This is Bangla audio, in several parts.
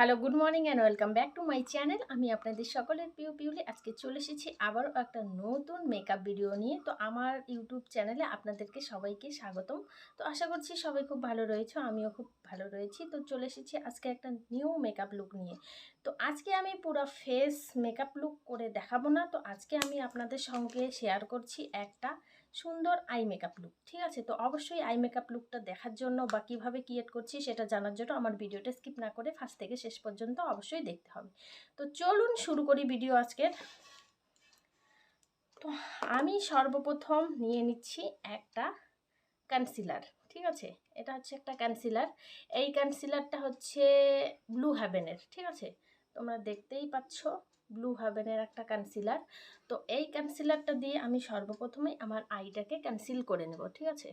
Hello, good morning and welcome back to my channel. আমি আপনাদের সকলের প্রিয় পিউলি। আজকে চলে এসেছি আবারও একটা নতুন মেকআপ ভিডিও নিয়ে। তো আমার ইউটিউব চ্যানেলে আপনাদেরকে সবাইকে স্বাগতম। তো আশা করছি সবাই খুব ভালো রয়েছে, আমিও খুব ভালো রয়েছি। তো চলে এসেছি আজকে একটা নিউ মেকআপ লুক নিয়ে। তো আজকে আমি পুরো ফেস মেকআপ লুক করে দেখাবো না। তো আজকে আমি আপনাদের সঙ্গে শেয়ার করছি একটা সুন্দর আই মেকআপ লুক। ঠিক আছে, তো অবশ্যই আই মেকআপ লুকটা দেখার জন্য বা কীভাবে ক্রিয়েট করছি সেটা জানার জন্য আমার ভিডিওটা স্কিপ না করে ফার্স্ট থেকে শেষ পর্যন্ত অবশ্যই দেখতে হবে। তো চলুন শুরু করি ভিডিও আজকের। তো আমি সর্বপ্রথম নিয়ে নিচ্ছি একটা কনসিলার। ঠিক আছে, এটা হচ্ছে একটা কনসিলার। এই কনসিলারটা হচ্ছে ব্লু হেভেনের। ঠিক আছে, তোমরা দেখতেই পাচ্ছ ব্লু হেভেনের একটা কনসিলার। তো এই কনসিলারটা দিয়ে আমি সর্বপ্রথমে আমার আইটাকে কনসিল করে নেব। ঠিক আছে,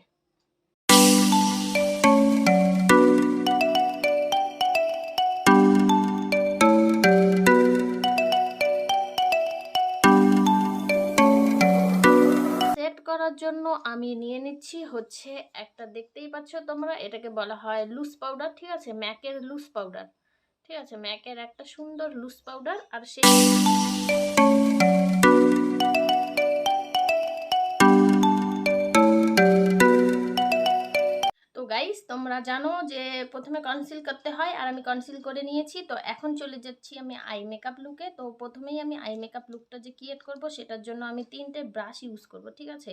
করার জন্য আমি নিয়ে নিচ্ছি হচ্ছে একটা, দেখতেই পাচ্ছ তোমরা, এটাকে বলা হয় লুজ পাউডার। ঠিক আছে, ম্যাকের লুজ পাউডার। ঠিক আছে, ম্যাকের একটা সুন্দর লুজ পাউডার। আর সেই তো গাইস, তোমরা জানো যে প্রথমে কনসিল করতে হয়, আর আমি কনসিল করে নিয়েছি। তো এখন চলে যাচ্ছি আমি আই মেকআপ লুকে। তো প্রথমেই আমি আই মেকআপ লুকটা যে ক্রিয়েট করব সেটার জন্য আমি 3টে ব্রাশ ইউজ করব। ঠিক আছে,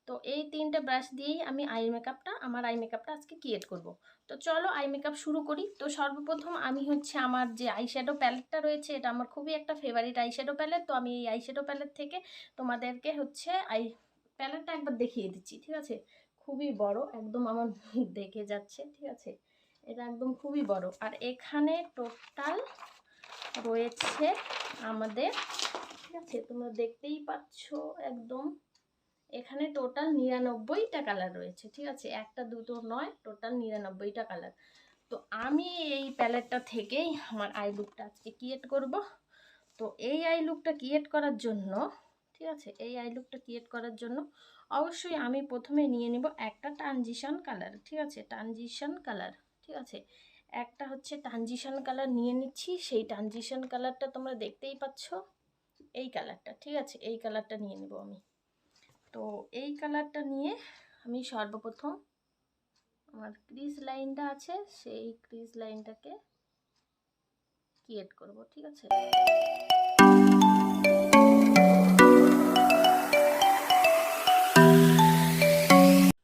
তো এই 3টে ব্রাশ দিয়েই আমি আমার আই মেকআপটা আজকে ক্রিয়েট করব। তো চলো আই মেকআপ শুরু করি। তো সর্বপ্রথম আমি হচ্ছে আমার যে আইশ্যাডো প্যালেটটা রয়েছে, এটা আমার খুবই একটা ফেভারিট আইশ্যাডো প্যালেট। তো আমি এই আইশ্যাডো প্যালেট থেকে তোমাদেরকে হচ্ছে প্যালেটটা একবার দেখিয়ে দিচ্ছি। ঠিক আছে, খুবই বড়, একদম আমার দেখে যাচ্ছে। ঠিক আছে, এটা একদম খুবই বড়। আর এখানে টোটাল রয়েছে আমাদের, ঠিক আছে, তোমরা দেখতেই পাচ্ছ একদম, এখানে টোটাল 99টা কালার রয়েছে। ঠিক আছে, একটা দুটো নয়, টোটাল 99টা কালার। তো আমি এই প্যালেটটা থেকেই আমার আই লুকটা আজকে ক্রিয়েট করব। তো এই আই লুকটা ক্রিয়েট করার জন্য, ঠিক আছে, এই আই লুকটা ক্রিয়েট করার জন্য অবশ্যই আমি প্রথমে নিয়ে নেব একটা ট্রানজিশন কালার। ঠিক আছে, ট্রানজিশন কালার। ঠিক আছে, একটা হচ্ছে ট্রানজিশন কালার নিয়ে নিচ্ছি। সেই ট্রানজিশন কালারটা তোমরা দেখতেই পাচ্ছ, এই কালারটা। ঠিক আছে, এই কালারটা নিয়ে নেব আমি। তো এই কালারটা নিয়ে আমি সর্বপ্রথম আমার ক্রিজ লাইনটা আছে, সেই ক্রিজ লাইনটাকে ক্রিয়েট করব। ঠিক আছে,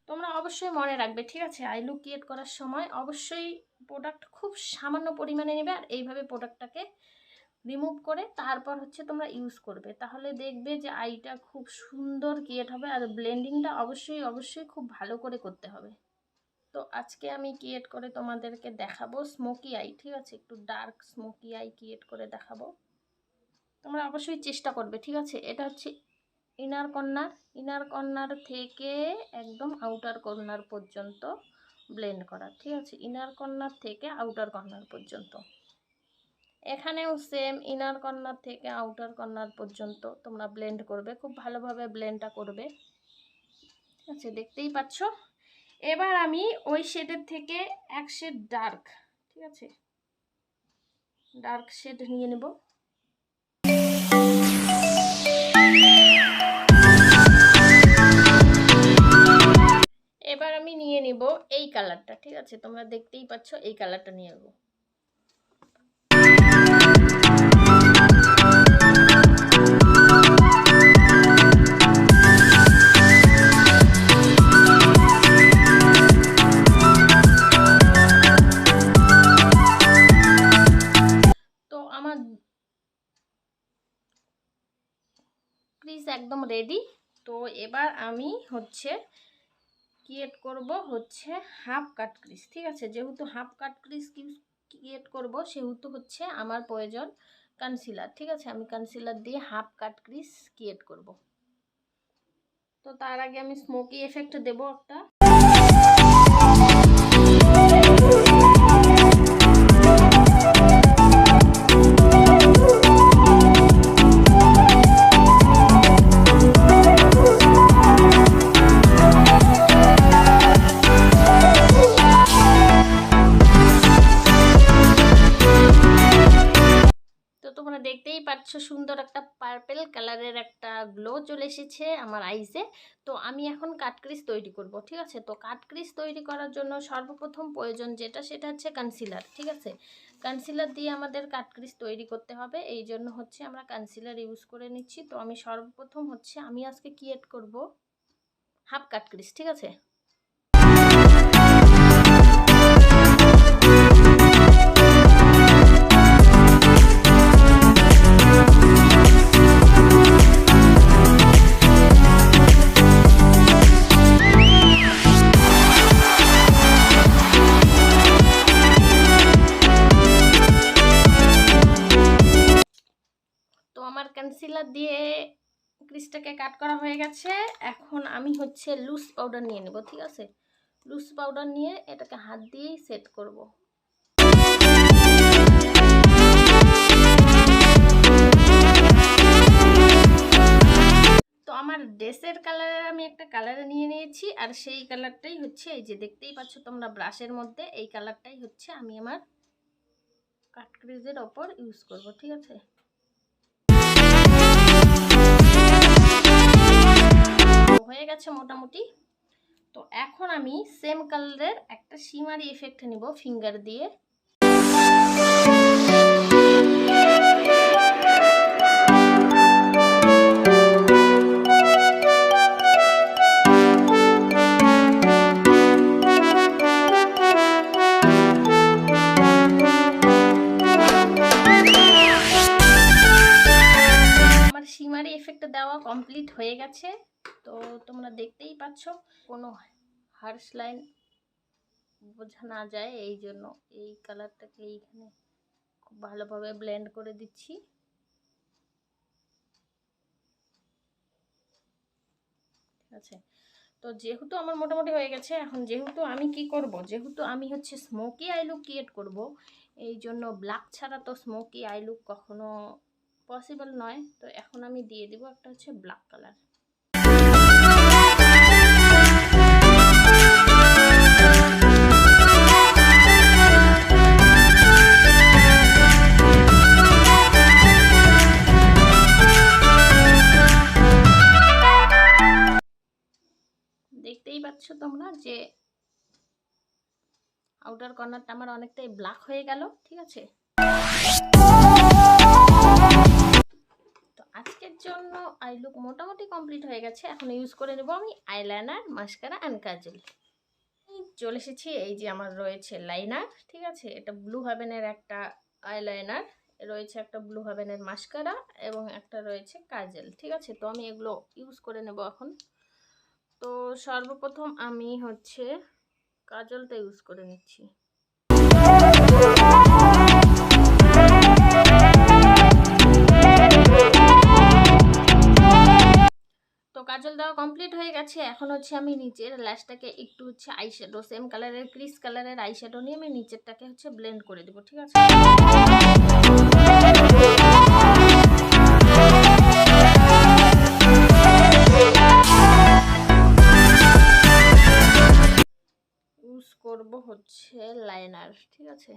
তোমরা অবশ্যই মনে রাখবে, ঠিক আছে, আই লুক ক্রিয়েট করার সময় অবশ্যই প্রোডাক্ট খুব সামান্য পরিমাণে নেবে, আর এইভাবে প্রোডাক্টটাকে রিমুভ করে তারপর হচ্ছে তোমরা ইউজ করবে। তাহলে দেখবে যে আইটা খুব সুন্দর ক্রিয়েট হবে। আর ব্লেন্ডিংটা অবশ্যই খুব ভালো করে করতে হবে। তো আজকে আমি ক্রিয়েট করে তোমাদেরকে দেখাবো স্মোকি আই। ঠিক আছে, একটু ডার্ক স্মোকি আই ক্রিয়েট করে দেখাবো। তোমরা অবশ্যই চেষ্টা করবে। ঠিক আছে, এটা হচ্ছে ইনার কর্নার থেকে একদম আউটার কর্নার পর্যন্ত ব্লেন্ড করা। ঠিক আছে, ইনার কর্নার থেকে আউটার কর্নার পর্যন্ত। এখানেও সেম, ইনার কর্নার থেকে আউটার কর্নার পর্যন্ত তোমরা ব্লেন্ড করবে, খুব ভালোভাবে ব্লেন্ডটা করবে। ঠিক আছে, দেখতেই পাচ্ছ। এবার আমি ওই শেডের থেকে এক শেড ডার্ক, ঠিক আছে, ডার্ক শেড নিয়ে নেব। এবার আমি নিয়ে নেব এই কালারটা। ঠিক আছে, তোমরা দেখতেই পাচ্ছ, এই কালারটা নিয়ে নেব। ক্রিজ একদম রেডি। তো এবার আমি হচ্ছে ক্রিয়েট করব হচ্ছে হাফ কাট ক্রিজ। ঠিক আছে, যেহেতু হাফ কাট ক্রিজ ক্রিয়েট করব সেহেতু হচ্ছে আমার প্রয়োজন কনসিলার। ঠিক আছে, আমি কনসিলার দিয়ে হাফ কাট ক্রিজ ক্রিয়েট করব। তো তার আগে আমি স্মোকি এফেক্ট দেব একটা। একটা পার্পল কালারের একটা গ্লো চলে এসেছে আমার আইসে। তো আমি এখন কাটক্রিজ তৈরি করব, ঠিক আছে। তো কাটক্রিজ তৈরি করার জন্য সর্বপ্রথম প্রয়োজন যেটা, সেটা হচ্ছে কনসিলার, ঠিক আছে। কনসিলার দিয়ে আমাদের কাটক্রিজ তৈরি করতে হবে, এই জন্য হচ্ছে আমরা কনসিলার ইউজ করে নিচ্ছি। তো আমি সর্বপ্রথম হচ্ছে আমি আজকে ক্রিয়েট করব হাফ কাটক্রিজ, ঠিক আছে। আমার কনসিলার দিয়ে ক্রিজটাকে কাট করা হয়ে গেছে। এখন আমি হচ্ছে লুজ পাউডার নিয়ে নেব, ঠিক আছে। লুজ পাউডার নিয়ে এটাকে হাত দিয়েই সেট করব। তো আমার ড্রেসের কালারের আমি একটা কালার নিয়ে নিয়েছি, আর সেই কালারটাই হচ্ছে এই যে দেখতেই পাচ্ছ তোমরা ব্রাশের মধ্যে, এই কালারটাই হচ্ছে আমি আমার কাট ক্রিজের ওপর ইউজ করব, ঠিক আছে। হয়ে গেছে মোটামুটি। তো এখন আমি সেম কালারের একটা শিমারি এফেক্ট নিব ফিঙ্গার দিয়ে। আমার শিমারি এফেক্ট দেওয়া কমপ্লিট হয়ে গেছে। তো তোমরা দেখতেই পাচ্ছ কোনো হার্শ লাইন বোঝা না যায়, এই জন্য এই কালারটাকে এইখানে খুব ভালোভাবে ব্লেন্ড করে দিচ্ছি, ঠিক আছে। তো যেহেতু আমার মোটামুটি হয়ে গেছে, এখন যেহেতু আমি কি করব, যেহেতু আমি হচ্ছে স্মোকি আই লুক ক্রিয়েট করব, এই জন্য ব্ল্যাক ছাড়া তো স্মোকি আই লুক কখনো পসিবল নয়। তো এখন আমি দিয়ে দিব একটা হচ্ছে ব্ল্যাক কালার। দেখতেই পাচ্ছ তোমরা যে আউটার কর্নারটা আমার অনেকটাই ব্ল্যাক হয়ে গেল, ঠিক আছে। তো আজকের জন্য আই লুক মোটামুটি কমপ্লিট হয়ে গেছে। এখন ইউজ করে নেব আমি আইলাইনার, মাস্কারা অ্যান্ড কাজল। চলে এসেছি, এই যে আমার রয়েছে লাইনার, ঠিক আছে। এটা ব্লু হেভেনের একটা আইলাইনার, রয়েছে একটা ব্লু হেভেনের মাস্কারা এবং একটা রয়েছে কাজল, ঠিক আছে। তো আমি এগুলো ইউজ করে নেব এখন। তো সর্বপ্রথম আমি হচ্ছে কাজলটা ইউজ করে নিচ্ছি। তো কাজল দেওয়া কমপ্লিট হয়ে গেছে। এখন হচ্ছে আমি নিচের ল্যাশটাকে একটু হচ্ছে আইশ্যাডো, সেম কালারের ক্রিস কালারের আইশ্যাডো নিয়ে আমি নিচেরটাকে হচ্ছে ব্লেন্ড করে দেবো, ঠিক আছে। ইউজ করব হচ্ছে লাইনার, ঠিক আছে।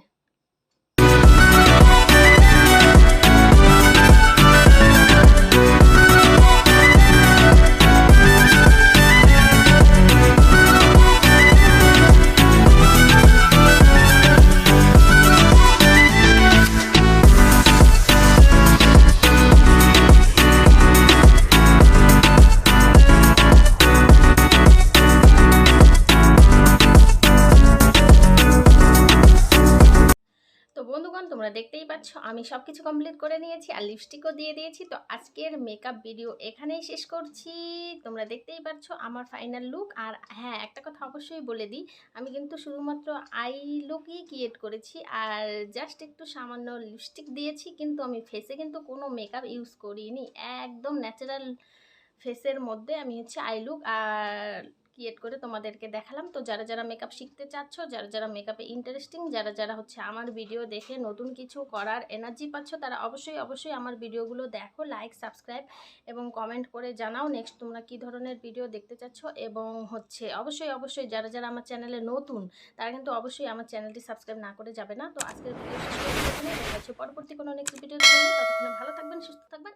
তোমরা দেখতেই পাচ্ছ আমি সব কিছু কমপ্লিট করে নিয়েছি আর লিপস্টিকও দিয়ে দিয়েছি। তো আজকের মেকআপ ভিডিও এখানেই শেষ করছি। তোমরা দেখতেই পাচ্ছ আমার ফাইনাল লুক। আর হ্যাঁ, একটা কথা অবশ্যই বলে দিই, আমি কিন্তু শুধুমাত্র আই লুকই ক্রিয়েট করেছি আর জাস্ট একটু সামান্য লিপস্টিক দিয়েছি, কিন্তু আমি ফেসে কিন্তু কোনো মেকআপ ইউজ করিনি। একদম ন্যাচারাল ফেসের মধ্যে আমি হচ্ছে আই লুক আর ক্রিয়েট করে তোমাদেরকে দেখালাম। তো যারা যারা মেকআপ শিখতে চাচ্ছ, যারা যারা মেকআপে ইন্টারেস্টিং, যারা যারা হচ্ছে আমার ভিডিও দেখে নতুন কিছু করার এনার্জি পাচ্ছ, তারা অবশ্যই অবশ্যই আমার ভিডিওগুলো দেখো, লাইক সাবস্ক্রাইব এবং কমেন্ট করে জানাও নেক্সট তোমরা কী ধরনের ভিডিও দেখতে চাচ্ছ। এবং হচ্ছে অবশ্যই অবশ্যই যারা যারা আমার চ্যানেলে নতুন, তারা কিন্তু অবশ্যই আমার চ্যানেলটি সাবস্ক্রাইব না করে যাবে না। তো আজকের ভিডিও শেষ করে পরবর্তী কোনো নেক্সট ভিডিও ততক্ষণে ভালো থাকবেন, সুস্থ থাকবেন।